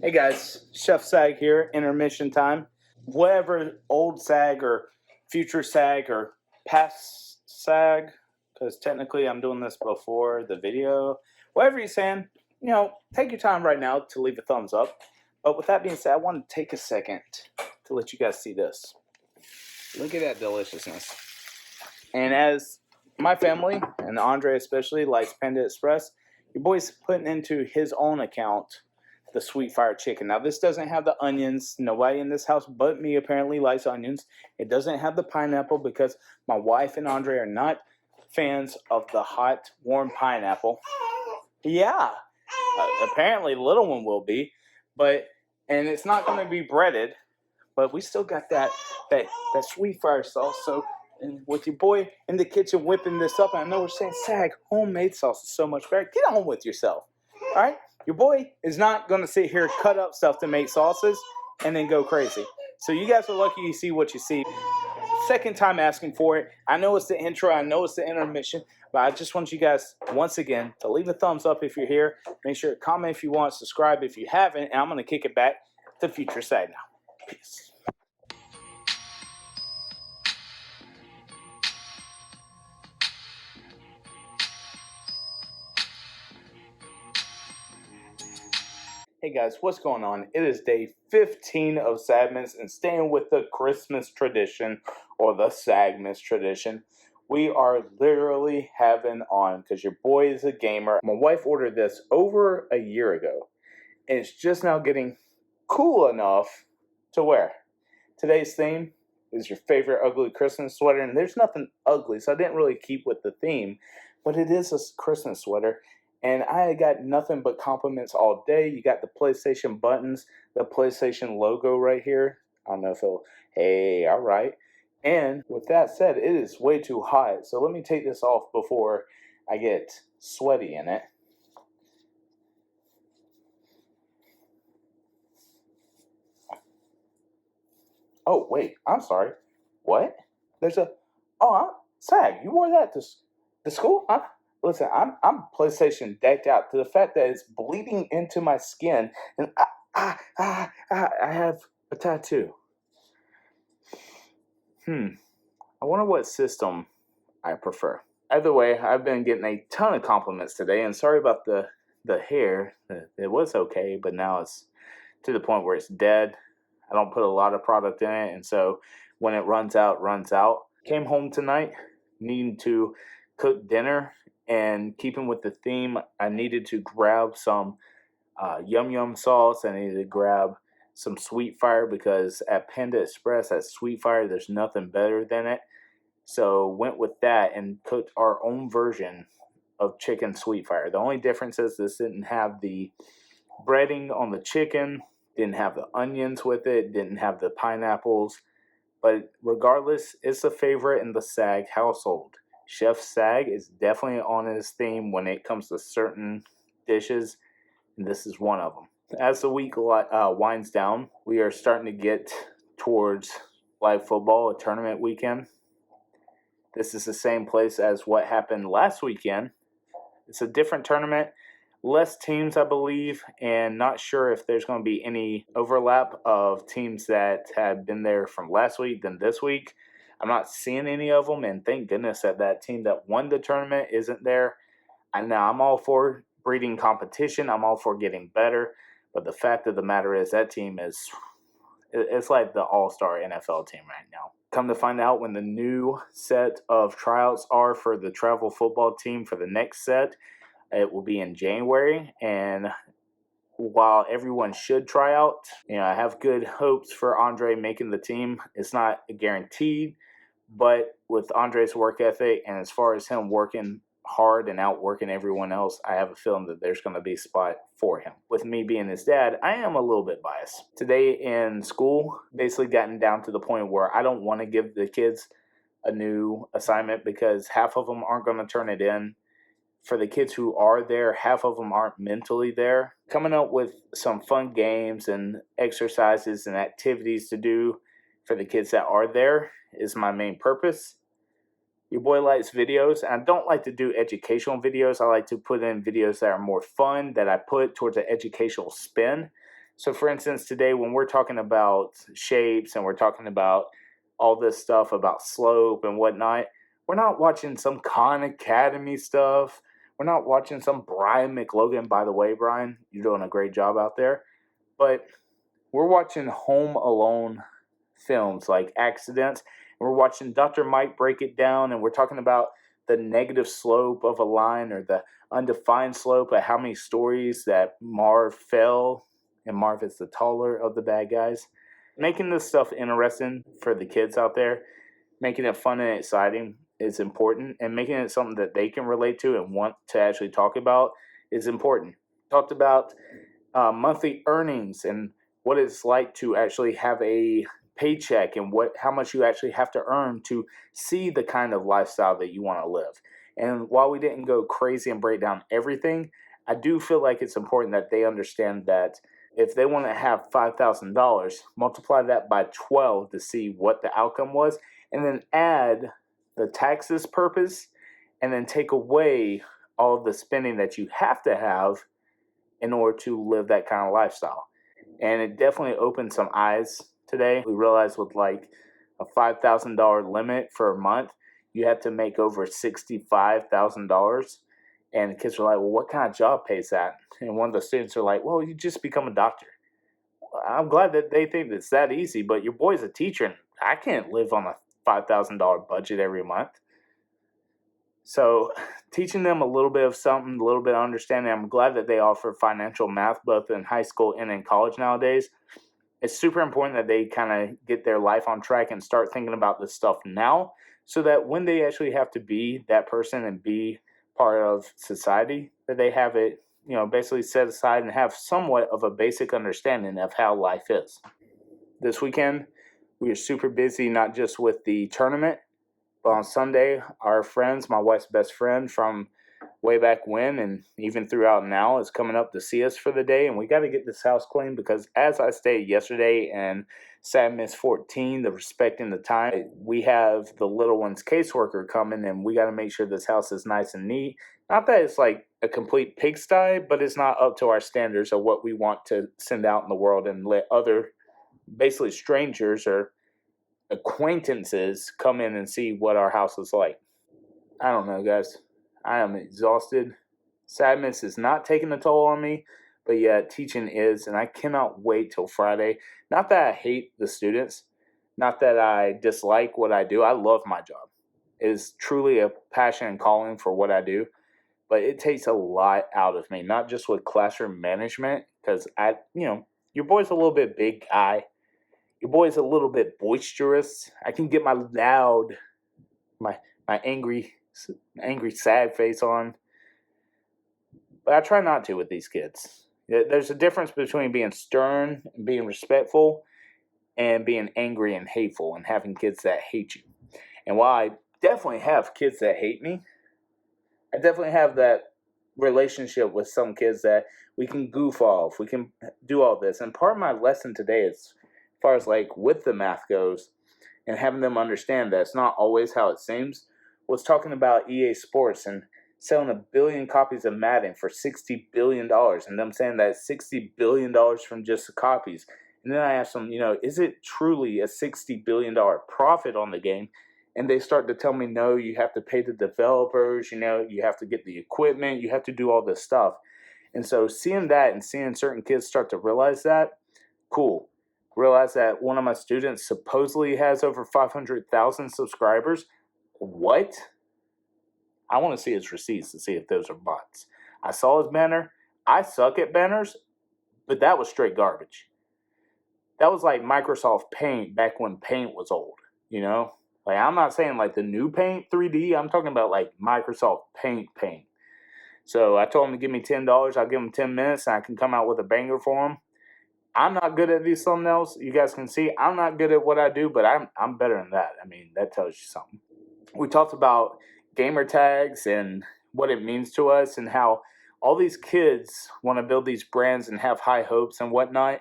Hey guys, Chef SAG here, intermission time. Whatever old SAG or future SAG or past SAG, because technically I'm doing this before the video, whatever you're saying, take your time right now to leave a thumbs up. But with that being said, I want to take a second to let you guys see this. Look at that deliciousness. And as my family, and Andre especially, likes Panda Express, your boy's putting into his own account the sweet fire chicken. Now this doesn't have the onions. Nobody in this house but me apparently likes onions. It doesn't have the pineapple because my wife and Andre are not fans of the hot, warm pineapple. Yeah, apparently the little one will be, and it's not going to be breaded. But we still got that sweet fire sauce. So, and with your boy in the kitchen whipping this up, and I know we're saying SAG, homemade sauce is so much better. Get on with yourself. All right? Your boy is not going to sit here, cut up stuff to make sauces, and then go crazy. So you guys are lucky you see what you see. Second time asking for it. I know it's the intro. I know it's the intermission. But I just want you guys, once again, to leave a thumbs up if you're here. Make sure to comment if you want, subscribe if you haven't. And I'm going to kick it back to future SAG now. Peace. Hey guys, what's going on? It is day 15 of SAGMAS and staying with the Christmas tradition or the SAGMAS tradition. We are literally having on because your boy is a gamer. My wife ordered this over a year ago and it's just now getting cool enough to wear. Today's theme is your favorite ugly Christmas sweater, and there's nothing ugly, so I didn't really keep with the theme, but it is a Christmas sweater. And I got nothing but compliments all day. You got the PlayStation buttons, the PlayStation logo right here. I don't know if it'll, hey, all right. And with that said, it is way too hot. So let me take this off before I get sweaty in it. Oh, wait, I'm sorry. What? SAG, you wore that to school? Huh? Listen, I'm PlayStation decked out to the fact that it's bleeding into my skin, and I have a tattoo. I wonder what system I prefer. Either way, I've been getting a ton of compliments today, and sorry about the hair. It was okay, but now it's to the point where it's dead. I don't put a lot of product in it, and so when it runs out, runs out. Came home tonight needing to cook dinner, and keeping with the theme, I needed to grab some yum yum sauce. I needed to grab some sweet fire because at Panda Express, at sweet fire, there's nothing better than it. So went with that and cooked our own version of chicken sweet fire. The only difference is this didn't have the breading on the chicken, didn't have the onions with it, didn't have the pineapples. But regardless, it's a favorite in the SAG household. Chef SAG is definitely on his theme when it comes to certain dishes, and this is one of them. As the week winds down, we are starting to get towards live football, a tournament weekend. This is the same place as what happened last weekend. It's a different tournament, less teams, I believe, and not sure if there's going to be any overlap of teams that have been there from last week than this week. I'm not seeing any of them, and thank goodness that team that won the tournament isn't there. And now I'm all for breeding competition. I'm all for getting better. But the fact of the matter is that team it's like the all-star NFL team right now. Come to find out, when the new set of tryouts are for the travel football team for the next set, it will be in January. And while everyone should try out, I have good hopes for Andre making the team. It's not guaranteed, but with Andre's work ethic and as far as him working hard and outworking everyone else, I have a feeling that there's going to be a spot for him. With me being his dad, I am a little bit biased. Today in school, basically gotten down to the point where I don't want to give the kids a new assignment because half of them aren't going to turn it in. For the kids who are there, half of them aren't mentally there. Coming up with some fun games and exercises and activities to do for the kids that are there is my main purpose. Your boy likes videos, and I don't like to do educational videos. I like to put in videos that are more fun, that I put towards an educational spin. So, for instance, today when we're talking about shapes and we're talking about all this stuff about slope and whatnot, we're not watching some Khan Academy stuff. We're not watching some Brian McLogan. By the way, Brian, you're doing a great job out there. But we're watching Home Alone films like Accidents. And we're watching Dr. Mike break it down, and we're talking about the negative slope of a line or the undefined slope of how many stories that Marv fell, and Marv is the taller of the bad guys. Making this stuff interesting for the kids out there, making it fun and exciting is important, and making it something that they can relate to and want to actually talk about is important. Talked about monthly earnings and what it's like to actually have a paycheck and how much you actually have to earn to see the kind of lifestyle that you want to live. And while we didn't go crazy and break down everything, I do feel like it's important that they understand that if they want to have $5,000, multiply that by 12 to see what the outcome was, and then add the taxes purpose, and then take away all the spending that you have to have in order to live that kind of lifestyle. And it definitely opened some eyes today. We realized with like a $5,000 limit for a month, you have to make over $65,000. And the kids were like, well, what kind of job pays that? And one of the students are like, well, you just become a doctor. I'm glad that they think it's that easy, but your boy's a teacher, and I can't live on a $5,000 budget every month. So teaching them a little bit of something, a little bit of understanding. I'm glad that they offer financial math both in high school and in college nowadays. It's super important that they kind of get their life on track and start thinking about this stuff now, so that when they actually have to be that person and be part of society, that they have it, basically set aside and have somewhat of a basic understanding of how life is. This weekend, we are super busy, not just with the tournament, but on Sunday, our friends, my wife's best friend from way back when and even throughout now, is coming up to see us for the day. And we got to get this house clean because, as I stated yesterday in SAGMAS 14, the respecting the time, we have the little one's caseworker coming, and we got to make sure this house is nice and neat. Not that it's like a complete pigsty, but it's not up to our standards of what we want to send out in the world and let other, basically strangers or acquaintances, come in and see what our house is like. I don't know, guys. I am exhausted. Sadness is not taking a toll on me, but yet teaching is, and I cannot wait till Friday. Not that I hate the students, not that I dislike what I do. I love my job. It is truly a passion and calling for what I do, but it takes a lot out of me, not just with classroom management, because your boy's a little bit big guy. Your boy's a little bit boisterous. I can get my loud, my angry, sad face on, but I try not to with these kids. There's a difference between being stern and being respectful and being angry and hateful and having kids that hate you. And while I definitely have kids that hate me, I definitely have that relationship with some kids that we can goof off. We can do all this. And part of my lesson today is, as far as like with the math goes, and having them understand that it's not always how it seems, was talking about EA Sports and selling 1 billion copies of Madden for $60 billion, and them saying that $60 billion from just the copies. And then I asked them, is it truly a $60 billion profit on the game? And they start to tell me, no, you have to pay the developers, you have to get the equipment, you have to do all this stuff. And so seeing that and seeing certain kids start to realize that, cool. Realize that one of my students supposedly has over 500,000 subscribers. What? I want to see his receipts to see if those are bots. I saw his banner. I suck at banners, but that was straight garbage. That was like Microsoft Paint back when Paint was old, Like, I'm not saying like the new Paint 3D. I'm talking about like Microsoft Paint. So I told him to give me $10. I'll give him 10 minutes and I can come out with a banger for him. I'm not good at these thumbnails. You guys can see I'm not good at what I do, but I'm better than that. I mean, that tells you something. We talked about gamer tags and what it means to us and how all these kids want to build these brands and have high hopes and whatnot.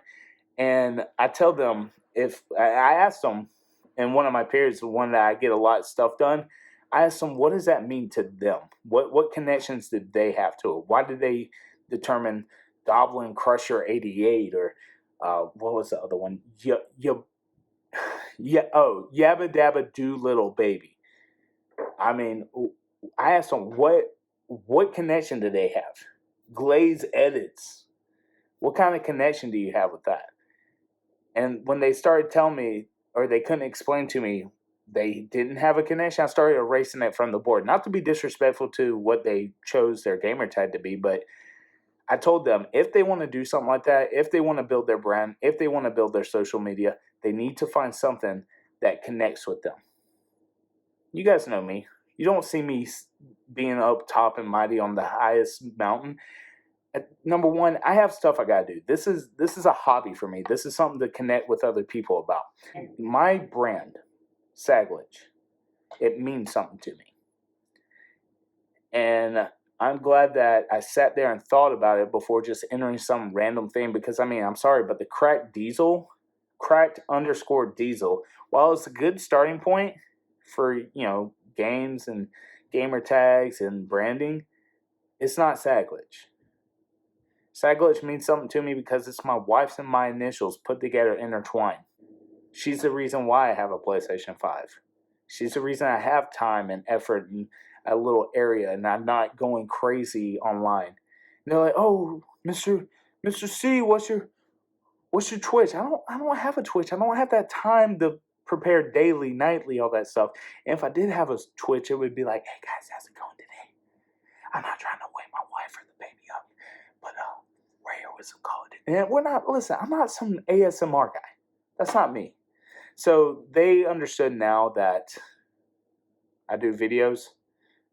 And I tell them, if I asked them, and one of my peers, the one that I get a lot of stuff done, I asked them, what does that mean to them? What connections did they have to it? Why did they determine Goblin Crusher 88 or what was the other one? Yabba Dabba Do Little Baby. I mean, I asked them what connection do they have? Glaze Edits. What kind of connection do you have with that? And when they started telling me, or they couldn't explain to me, they didn't have a connection, I started erasing it from the board. Not to be disrespectful to what they chose their gamer tag to be, but I told them if they want to do something like that, if they want to build their brand, if they want to build their social media, they need to find something that connects with them. You guys know me. You don't see me being up top and mighty on the highest mountain. Number one, I have stuff I gotta do. This is a hobby for me. This is something to connect with other people about. My brand, Saglage, it means something to me. And I'm glad that I sat there and thought about it before just entering some random thing, because I mean, I'm sorry, but the cracked _ diesel, while it's a good starting point for, games and gamer tags and branding, it's not Saglage. Saglage means something to me because it's my wife's and my initials put together, intertwined. She's the reason why I have a PlayStation 5. She's the reason I have time and effort in a little area and I'm not going crazy online. And they're like, "Oh, Mr. C, what's your Twitch?" I don't have a Twitch. I don't have that time to prepare daily, nightly, all that stuff. And if I did have a Twitch, it would be like, "Hey guys, how's it going today? I'm not trying to wake my wife or the baby up, but we're here with some Call of Duty." And I'm not some ASMR guy. That's not me. So they understood now that I do videos.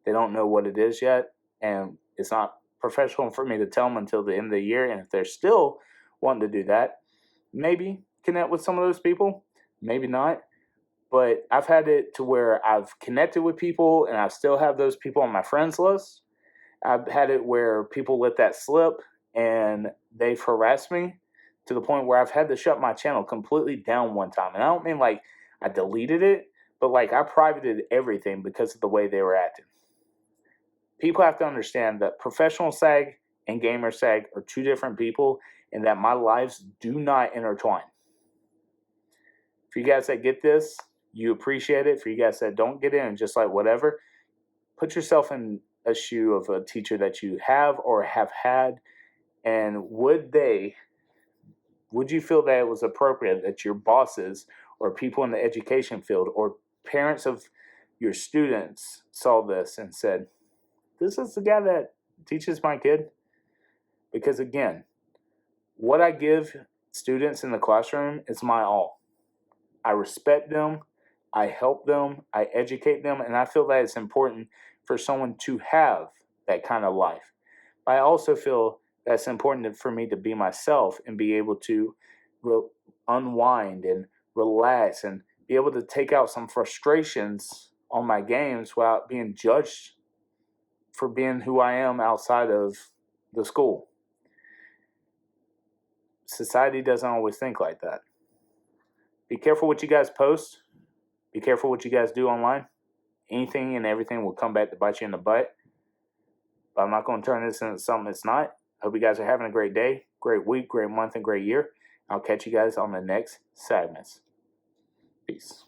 They don't know what it is yet, and it's not professional for me to tell them until the end of the year. And if they're still wanting to do that, maybe connect with some of those people, maybe not. But I've had it to where I've connected with people and I still have those people on my friends list. I've had it where people let that slip and they've harassed me to the point where I've had to shut my channel completely down one time. And I don't mean like I deleted it, but like I privated everything because of the way they were acting. People have to understand that professional SAG and gamer SAG are two different people and that my lives do not intertwine. For you guys that get this, you appreciate it. For you guys that don't get it and just like whatever, put yourself in a shoe of a teacher that you have or have had, and would you feel that it was appropriate that your bosses or people in the education field or parents of your students saw this and said, "This is the guy that teaches my kid"? Because again, what I give students in the classroom is my all. I respect them, I help them, I educate them, and I feel that it's important for someone to have that kind of life. But I also feel that's important for me to be myself and be able to unwind and relax and be able to take out some frustrations on my games without being judged for being who I am outside of the school. Society doesn't always think like that. Be careful what you guys post. Be careful what you guys do online. Anything and everything will come back to bite you in the butt. But I'm not going to turn this into something it's not. Hope you guys are having a great day, great week, great month, and great year. I'll catch you guys on the next SAGMAS. Peace.